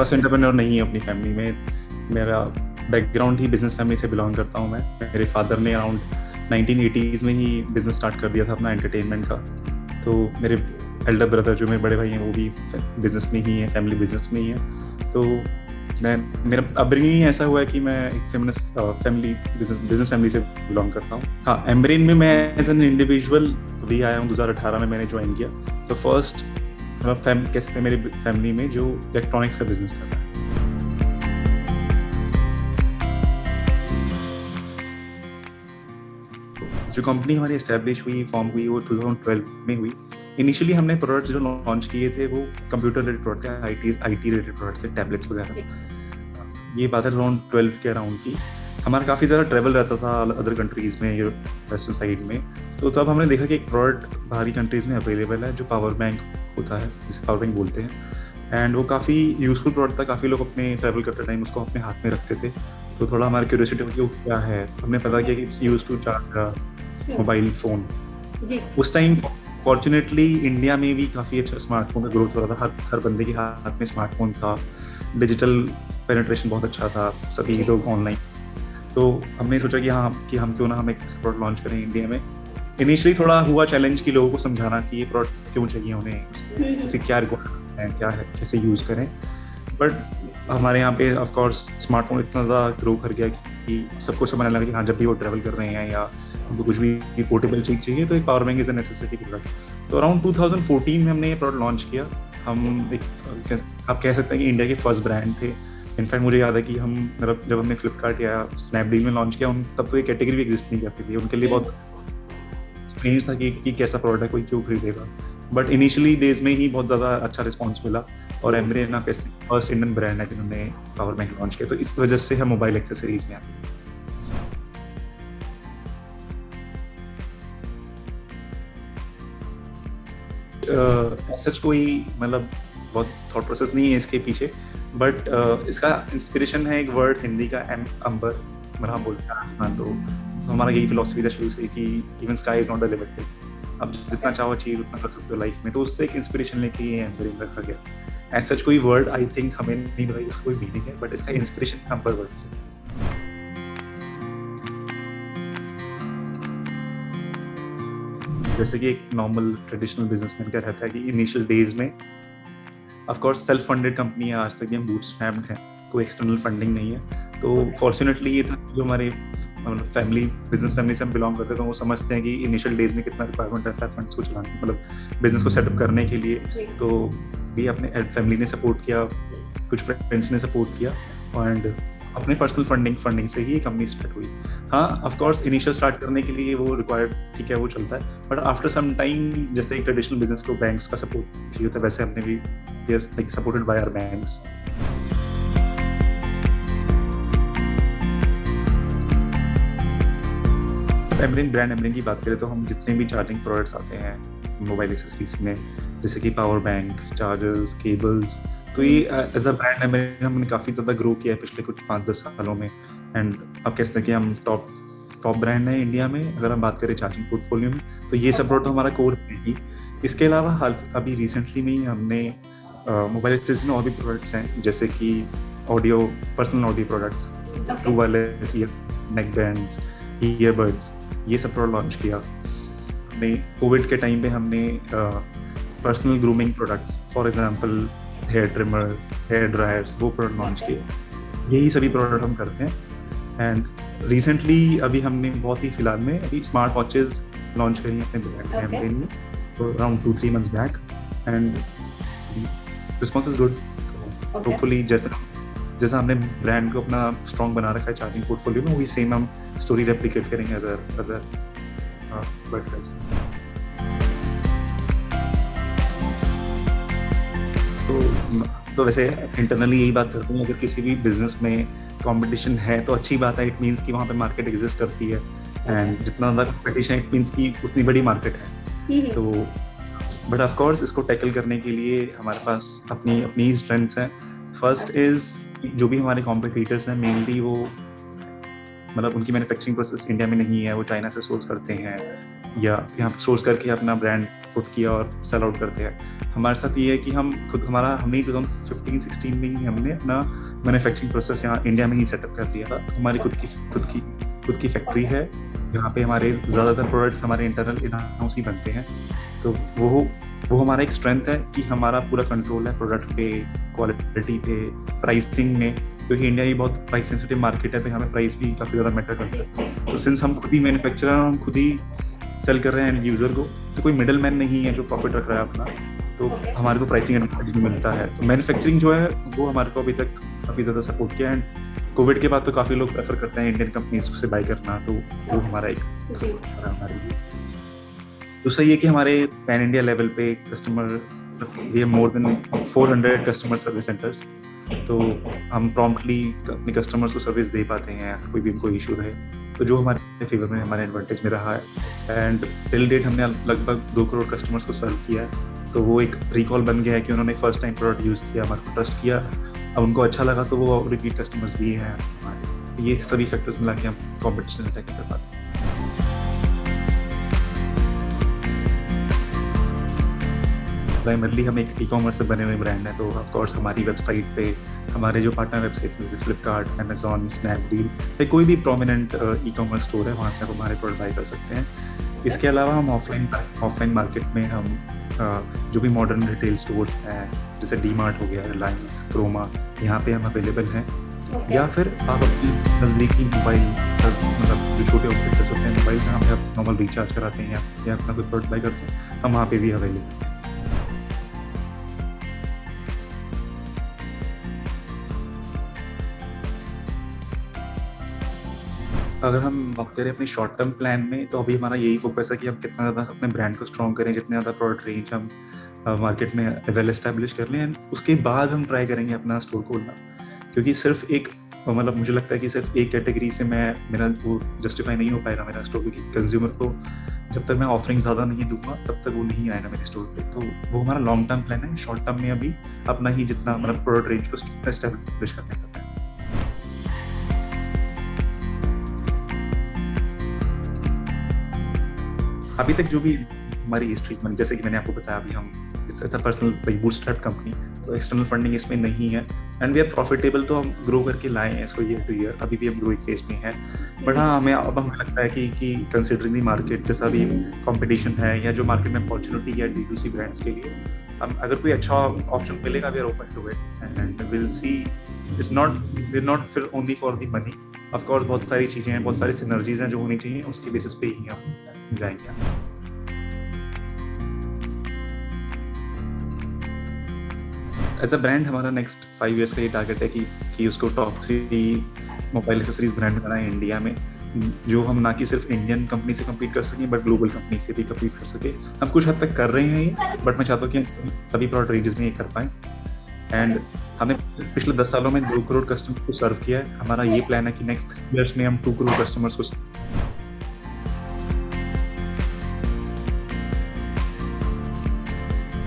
First entrepreneur नहीं है अपनी फैमिली में। मेरा बैकग्राउंड ही बिजनेस फैमिली से बिलोंग करता हूँ मैं। मेरे फादर ने अराउंड 1980s में ही बिजनेस स्टार्ट कर दिया था अपना एंटरटेनमेंट का। तो मेरे एल्डर ब्रदर जो मेरे बड़े भाई हैं वो भी बिजनेस में ही हैं, फैमिली बिजनेस में ही है। तो मैं मेरा अपब्रिंगिंग ऐसा हुआ है कि मैं एक फेमिनिस्ट फैमिली बिजनेस फैमिली से बिलोंग करता हूँ। हाँ, एम्ब्रेन में मैं एज एन इंडिविजुअल भी आया हूँ। 2018 में मैंने ज्वाइन किया। तो फर्स्ट कह सकते हैं मेरी फैमिली में जो इलेक्ट्रॉनिक्स का बिजनेस कर रहा है। जो कंपनी हमारी एस्टेब्लिश हुई, फॉर्म हुई, वो 2012 में हुई। इनिशियली हमने प्रोडक्ट्स जो लॉन्च किए थे वो कंप्यूटर रिलेटेड प्रोडक्ट थे, आईटी रिलेटेड प्रोडक्ट्स थे, टैबलेट्स वगैरह। ये बात है अराउंड 12 के अराउंड की। हमारा काफ़ी ज़्यादा ट्रैवल रहता था अदर कंट्रीज़ में, यूरोप वेस्टर्न साइड में। तो तब हमने देखा कि एक प्रोडक्ट बाहरी कंट्रीज़ में अवेलेबल है जो पावर बैंक होता है, जिसे पावर बैंक बोलते हैं। एंड वो काफ़ी यूज़फुल प्रोडक्ट था। काफ़ी लोग अपने ट्रैवल करते टाइम उसको अपने हाथ में रखते थे। तो थोड़ा हमारी क्यूरियोसिटी हुई कि वो क्या है। हमने पता किया कि it's used to charge mobile phone. उस टाइम फॉर्चुनेटली इंडिया में भी काफ़ी अच्छा स्मार्टफोन का ग्रोथ हो रहा था। हर बंदे के हाथ में स्मार्टफोन था। डिजिटल पेनिट्रेशन बहुत अच्छा था, सभी लोग ऑनलाइन। तो हमने सोचा कि हम क्यों ना हम एक प्रोडक्ट लॉन्च करें इंडिया में। इनिशियली थोड़ा हुआ चैलेंज कि लोगों को समझाना कि ये प्रोडक्ट क्यों चाहिए उन्हें, उसे क्या रिक्वायरमेंट है, क्या है, कैसे यूज़ करें। बट हमारे यहाँ पे ऑफ कोर्स स्मार्टफोन इतना ज़्यादा ग्रो कर गया कि सबको समझने लगा कि हाँ, जब भी वो ट्रैवल कर रहे हैं या उनको कुछ भी पोर्टेबल चीज़ चाहिए तो एक power bank is a necessity product. तो अराउंड 2014 में हमने ये प्रोडक्ट लॉन्च किया। हम एक आप कह सकते हैं कि इंडिया के फर्स्ट ब्रांड थे। इनफैक्ट मुझे याद है कि हम मतलब जब हमने फ्लिपकार्ट या स्नैपडील में लॉन्च किया तब तो ये कैटेगरी भी एग्जिस्ट नहीं करती थी। उनके लिए बहुत स्ट्रेंज था कि कैसा प्रोडक्ट है, कोई क्यों खरीदेगा। बट इनिशियली डेज में ही बहुत ज़्यादा अच्छा रिस्पॉन्स मिला। और एम्ब्रेन ना फर्स्ट इंडियन ब्रांड है जिन्होंने पावर बैंक लॉन्च किया। तो इस वजह से हम मोबाइल एक्सेसरीज में आए। सच कोई मतलब बहुत थॉट प्रोसेस नहीं है इसके पीछे। बट इसका इंस्पिरेशन है एक वर्ड हिंदी का, अंबर, मतलब हम बोलते हैं आसमान। तो हमारा यही फिलॉसफी था शुरू से कि even sky is not the limit. अब जितना चाहो अचीव उतना कर सकते हो लाइफ में। तो उससे एक इंस्पिरेशन लेके ये एम्ब्रेन रखा गया। एज सच कोई वर्ड आई थिंक हमें नहीं पता इसका कोई मीनिंग है, बट इसका इंस्पिरेशन अंबर वर्ड से। जैसे कि एक नॉर्मल ट्रेडिशनल बिजनेसमैन का रहता है कि इनिशियल डेज में of course self funded company है, आज तक भी हम बूटस्ट्रैप्ड हैं, कोई एक्सटर्नल फंडिंग नहीं है। तो फॉर्चुनेटली ये था जो हमारे फैमिली बिजनेस फैमिली से हम बिलोंग करते हैं तो वो समझते हैं कि इनिशियल डेज में कितना रिक्वायरमेंट रहता है फंड्स को चलाने, मतलब बिजनेस को सेटअप करने के लिए। तो भी अपने फैमिली ने सपोर्ट किया, कुछ फ्रेंड्स ने सपोर्ट किया एंड अपने पर्सनल फंडिंग से ही कंपनी स्टार्ट हुई। हाँ, ऑफ कोर्स इनिशियल स्टार्ट करने के लिए वो रिक्वायर्ड, ठीक है, वो चलता है। बट आफ्टर सम टाइम जैसे एक ट्रेडिशनल बिजनेस को बैंक्स का सपोर्ट चाहिए होता है, वैसे हमने भी like supported by our banks. Ambrane की बात करें तो हम जितने भी चार्जिंग प्रोडक्ट्स आते हैं मोबाइल एक्सेसरीज में, जैसे कि पावर बैंक, चार्जर्स, केबल्स, तो ये एज अ ब्रांड हमने काफ़ी ज़्यादा ग्रो किया है पिछले कुछ 5-10 सालों में। एंड अब कह सकते हैं कि हम टॉप ब्रांड है इंडिया में अगर हम बात करें चार्जिंग पोर्टफोलियो में। तो ये सब प्रोडक्ट हमारा कोर है ही। इसके अलावा अभी रिसेंटली में ही हमने मोबाइल एक्सेसरीज में और भी प्रोडक्ट्स हैं, जैसे कि personal audio products, true wireless ear neck bands, earbuds, ये सब प्रोडक्ट लॉन्च किया हमने। कोविड के टाइम पे हमने personal grooming products, for example hair trimmers, hair dryers, वो प्रोडक्ट लॉन्च किए। यही सभी प्रोडक्ट हम करते हैं। एंड रिसेंटली अभी हमने बहुत ही फिलहाल में अभी स्मार्ट वॉचेस लॉन्च करी हैं अपने ब्रांड में, तो around 2-3 months back. And response is good. Hopefully जैसा हमने ब्रांड को अपना स्ट्रॉन्ग बना रखा है चार्जिंग पोर्टफोलियो में, वही सेम हम स्टोरी रेप्लिकेट करेंगे अदर वर्टिकल्स। तो वैसे इंटरनली यही बात करते हैं, अगर किसी भी बिजनेस में कंपटीशन है तो अच्छी बात है। इट मीन्स कि वहाँ पे मार्केट एग्जिस्ट करती है। एंड जितना ज़्यादा कंपटीशन इट मीन्स कि उतनी बड़ी मार्केट है। तो बट ऑफ कोर्स इसको टैकल करने के लिए हमारे पास अपनी ही स्ट्रेंथ्स हैं। फर्स्ट इज जो भी हमारे कॉम्पिटिटर्स हैं मेनली वो मतलब उनकी मैन्युफैक्चरिंग प्रोसेस इंडिया में नहीं है, वो चाइना से सोर्स करते हैं या यहाँ सोर्स करके अपना ब्रांड पुट किया और सेल आउट करते हैं। हमारे साथ ये है कि हम खुद हमने 2015-16 में ही हमने अपना मैन्युफैक्चरिंग प्रोसेस यहाँ इंडिया में ही सेटअप कर लिया था। हमारी खुद की फैक्ट्री है, यहाँ पे हमारे ज़्यादातर प्रोडक्ट्स हमारे इंटरनल इन हाउस ही बनते हैं। तो वो हमारा एक स्ट्रेंथ है कि हमारा पूरा कंट्रोल है प्रोडक्ट पे, क्वालिटी पे, प्राइसिंग में, क्योंकि इंडिया ही बहुत प्राइस सेंसिटिव मार्केट है, तो हमें प्राइस भी काफ़ी ज़्यादा मैटर करता है। तो सिंस हम खुद ही मैन्युफैक्चरर और हम खुद ही सेल कर रहे हैं एंड यूज़र को, तो कोई मिडल मैन नहीं है जो प्रॉफिट रख रहा है अपना, तो हमारे को प्राइसिंग एडवांटेज भी मिलता है। तो मैन्युफैक्चरिंग जो है वो हमारे को अभी तक काफ़ी ज़्यादा सपोर्ट किया। एंड कोविड के बाद तो काफ़ी लोग प्रेफर करते हैं इंडियन कंपनीज से बाय करना, तो वो हमारा एक हमारे लिए। दूसरा ये कि हमारे पैन इंडिया लेवल पे customer, we have more than 400 customer service centres, तो हम प्रॉम्प्टली अपने कस्टमर्स को सर्विस दे पाते हैं अगर कोई भी उनको इशू रहे, तो जो हमारे फेवर में, हमारे एडवांटेज में रहा है। एंड टिल डेट हमने लगभग 2 करोड़ कस्टमर्स को सर्व किया है, तो वो एक रिकॉल बन गया है कि उन्होंने फर्स्ट टाइम प्रोडक्ट यूज़ किया, हमारे को ट्रस्ट किया, अब उनको अच्छा लगा तो वो रिपीट कस्टमर्स भी हैं हमारे। ये सभी फैक्टर्स मिला के हम कॉम्पिटिशन अटैक कर पाते हैं। प्राइमरली हम एक ई-कॉमर्स से बने हुए ब्रांड है, तो ऑफ कोर्स हमारी वेबसाइट पे हमारे जो पार्टनर वेबसाइट्स जैसे फ्लिपकार्ट, अमेजॉन, स्नैपडील या कोई भी प्रोमिनेंट ई-कॉमर्स स्टोर है, वहाँ से आप हमारे प्रोडक्ट बाय कर सकते हैं। इसके अलावा हम ऑफलाइन मार्केट में हम जो भी मॉडर्न रिटेल स्टोर्स हैं जैसे डी-मार्ट हो गया, रिलायंस, क्रोमा, यहाँ पे हम अवेलेबल हैं। या फिर आप अपनी नज़दीकी मोबाइल, मतलब जो छोटे ऑपरेटर्स होते हैं मोबाइल जहाँ पे आप नॉर्मल रिचार्ज कराते हैं या अपना कोई प्रोडक्ट बाय करते हैं, हम वहाँ पे भी अवेलेबल हैं। अगर हम बात करें अपने शॉर्ट टर्म प्लान में, तो अभी हमारा यही फोकस है कि हम कितना ज़्यादा अपने ब्रांड को स्ट्रॉन्ग करें, जितने ज़्यादा प्रोडक्ट रेंज हम मार्केट में वेल एस्टैब्लिश कर लें, उसके बाद हम ट्राई करेंगे अपना स्टोर खोलना। क्योंकि सिर्फ एक, मतलब मुझे लगता है कि सिर्फ एक कैटेगरी से मेरा वो जस्टिफाई नहीं हो पाएगा मेरा स्टोर, क्योंकि कंज्यूमर को जब तक मैं ऑफरिंग ज़्यादा नहीं दूंगा तब तक वो नहीं आएगा मेरे स्टोर पे। तो वो हमारा लॉन्ग टर्म प्लान है। शॉर्ट टर्म में अभी अपना ही जितना मतलब प्रोडक्ट रेंज को एस्टैब्लिश करने का है। अभी तक जो भी हमारी हिस्ट्री, जैसे कि मैंने आपको बताया, अभी हम it's a personal bootstrap company, तो एक्सटर्नल फंडिंग इसमें नहीं है एंड वी आर प्रॉफिटेबल, तो हम ग्रो करके लाए हैं इसको ईयर टू ईयर। अभी भी हम ग्रोइंग फेज में हैं, बट हाँ हमें लगता है कि कंसिडरिंग द मार्केट, जैसा अभी कंपटीशन है या जो मार्केट में अपॉर्चुनिटी है D2C ब्रांड्स के लिए, हम अगर कोई अच्छा ऑप्शन मिलेगा we are open to it and will see. we're not only for the money, of course बहुत सारी चीज़ें हैं, बहुत सारी सिनर्जीज हैं जो होनी चाहिए, उसके बेसिस पे ही हम जाएंगे। एज अ ब्रांड हमारा नेक्स्ट 5 years का ये टारगेट है कि उसको टॉप 3 मोबाइल एक्सेसरीज ब्रांड बनाए इंडिया में, जो हम ना कि सिर्फ इंडियन कंपनी से कम्पीट कर सकें बट ग्लोबल कंपनी से भी कम्पीट कर सके। हम कुछ हद तक कर रहे हैं ये, बट मैं चाहता हूँ कि सभी प्रोडक्ट रेंजेस में ये कर पाएँ। एंड हमने पिछले 10 सालों में 2 करोड़ कस्टमर्स को सर्व किया है। हमारा ये प्लान है कि नेक्स्ट ईयर्स में हम 2 करोड़ कस्टमर्स को।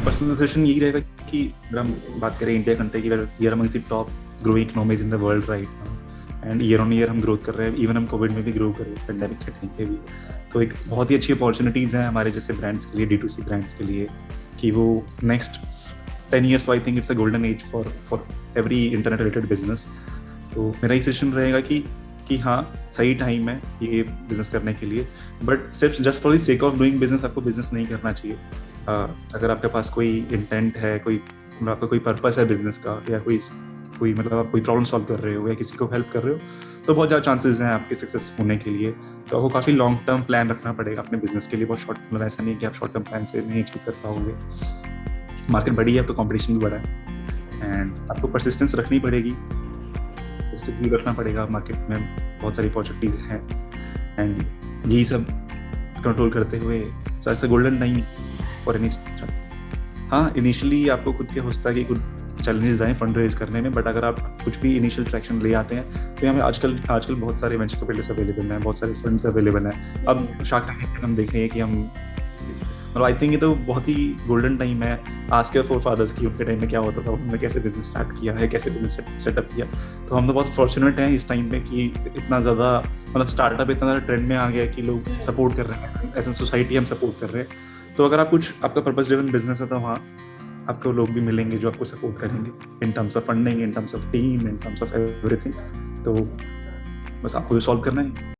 पर्सनलाइजेशन यही रहेगा कि अगर हम बात करें इंडिया कंट्री की, we are among the top growing economies in the world right now, and year on year हम ग्रोथ कर रहे हैं। इवन हम कोविड में भी ग्रो कर रहे हैं, पेंडेमिक के टाइम पे भी। तो एक बहुत ही अच्छी अपॉर्चुनिटीज़ हैं हमारे जैसे ब्रांड्स के लिए, D2C ब्रांड्स के लिए, कि वो next 10 years, so I think it's a golden age for every internet related business। तो मेरा ये सजेशन रहेगा कि हाँ सही टाइम है ये बिजनेस करने के लिए, बट सिर्फ just for the sake of doing business आपको बिजनेस नहीं करना चाहिए। अगर आपके पास कोई इंटेंट है, आपका कोई पर्पस है बिजनेस का, या कोई मतलब आप कोई प्रॉब्लम सॉल्व कर रहे हो या किसी को हेल्प कर रहे हो, तो बहुत ज़्यादा चांसेस हैं आपके सक्सेस होने के लिए। तो आपको काफ़ी लॉन्ग टर्म प्लान रखना पड़ेगा अपने बिजनेस के लिए, बहुत शॉर्ट, मतलब ऐसा नहीं कि आप शॉर्ट टर्म प्लान से नहीं अचीव कर पाओगे। मार्केट बड़ी है तो कंपटीशन भी बड़ा है एंड आपको परसिस्टेंस रखनी पड़ेगी, रखना पड़ेगा। मार्केट में बहुत सारी अपॉर्चुनिटीज हैं एंड यही सब कंट्रोल करते हुए sir golden time for any startup. हाँ, इनिशियली आपको खुद के होता है कि कुछ चैलेंजेस आए फंड रेज करने में, बट अगर आप कुछ भी इनिशियल ट्रैक्शन ले आते हैं तो यहाँ में आजकल बहुत सारे वेंचर कैपिटलिस्ट अवेलेबल हैं, बहुत सारे फंड्स अवेलेबल हैं। अब शार्क टैंक हम देख रहे हैं कि हम, मतलब आई थिंक ये तो बहुत ही गोल्डन टाइम है। आस्क योर फोरफादर्स की उनके टाइम में क्या होता था, उन्होंने कैसे बिजनेस स्टार्ट किया है, कैसे बिजनेस सेटअप किया। तो हम तो बहुत फॉर्चुनेट हैं इस टाइम पे कि इतना ज़्यादा, मतलब स्टार्टअप इतना ज़्यादा ट्रेंड में आ गया कि लोग सपोर्ट कर रहे हैं, एज ए सोसाइटी हम सपोर्ट कर रहे हैं। तो अगर आप कुछ आपका पर्पस ड्रिवन बिजनेस है तो वहाँ आपको लोग भी मिलेंगे जो आपको सपोर्ट करेंगे in terms of funding, in terms of team, in terms of everything. तो बस आपको सॉल्व करना है।